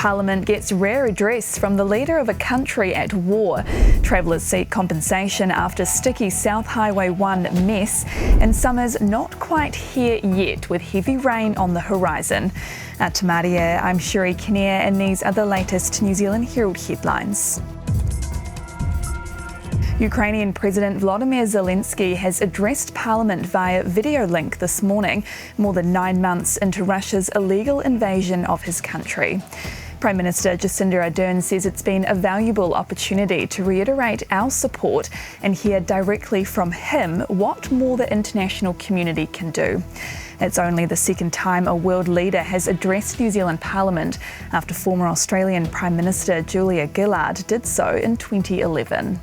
Parliament gets rare address from the leader of a country at war. Travellers seek compensation after sticky South Highway 1 mess, and summer's not quite here yet with heavy rain on the horizon. Te Maria, I'm Shuri Kinnear, and these are the latest New Zealand Herald headlines. Ukrainian President Volodymyr Zelenskyy has addressed Parliament via video link this morning, more than 9 months into Russia's illegal invasion of his country. Prime Minister Jacinda Ardern says it's been a valuable opportunity to reiterate our support and hear directly from him what more the international community can do. It's only the second time a world leader has addressed New Zealand Parliament after former Australian Prime Minister Julia Gillard did so in 2011.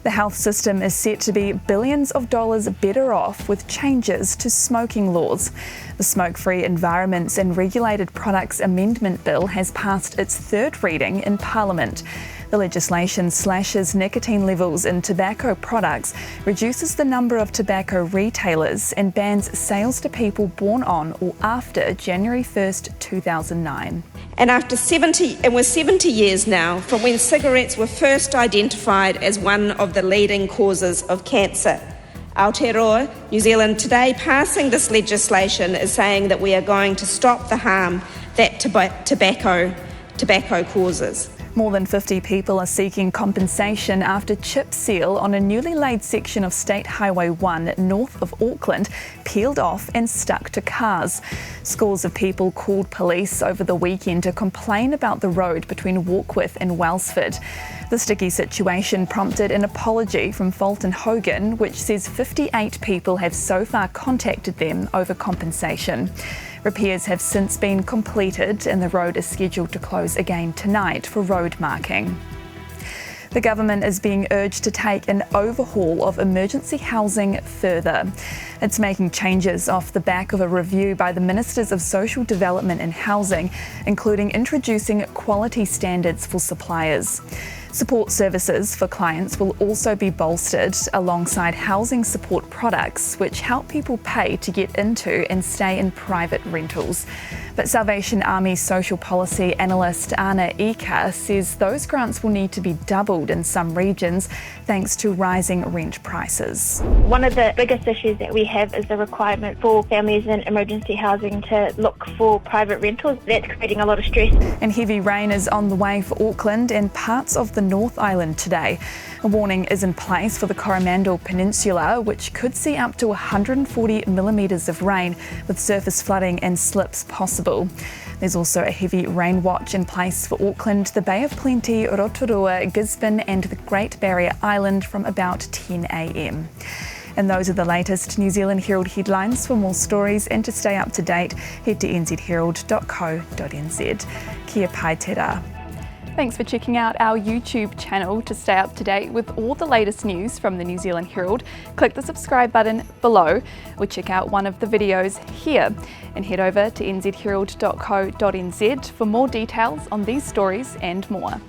The health system is set to be billions of dollars better off with changes to smoking laws. The Smoke-Free Environments and Regulated Products Amendment Bill has passed its third reading in Parliament. The legislation slashes nicotine levels in tobacco products, reduces the number of tobacco retailers and bans sales to people born on or after January 1st, 2009. And we're 70 years now from when cigarettes were first identified as one of the leading causes of cancer. Aotearoa, New Zealand today passing this legislation is saying that we are going to stop the harm that tobacco causes. More than 50 people are seeking compensation after chip seal on a newly laid section of State Highway 1 north of Auckland peeled off and stuck to cars. Scores of people called police over the weekend to complain about the road between Warkworth and Wellsford. The sticky situation prompted an apology from Fulton Hogan, which says 58 people have so far contacted them over compensation. Repairs have since been completed and the road is scheduled to close again tonight for road marking. The government is being urged to take an overhaul of emergency housing further. It's making changes off the back of a review by the Ministers of Social Development and Housing, including introducing quality standards for suppliers. Support services for clients will also be bolstered alongside housing support products which help people pay to get into and stay in private rentals. But Salvation Army social policy analyst Anna Ika says those grants will need to be doubled in some regions thanks to rising rent prices. One of the biggest issues that we have is the requirement for families in emergency housing to look for private rentals. That's creating a lot of stress. And heavy rain is on the way for Auckland and parts of the North Island today. A warning is in place for the Coromandel Peninsula, which could see up to 140 millimetres of rain with surface flooding and slips possible. There's also a heavy rain watch in place for Auckland, the Bay of Plenty, Rotorua, Gisborne and the Great Barrier Island from about 10 a.m. And those are the latest New Zealand Herald headlines. For more stories and to stay up to date, head to nzherald.co.nz. Kia pai te rā. Thanks for checking out our YouTube channel to stay up to date with all the latest news from the New Zealand Herald. Click the subscribe button below or check out one of the videos here and head over to nzherald.co.nz for more details on these stories and more.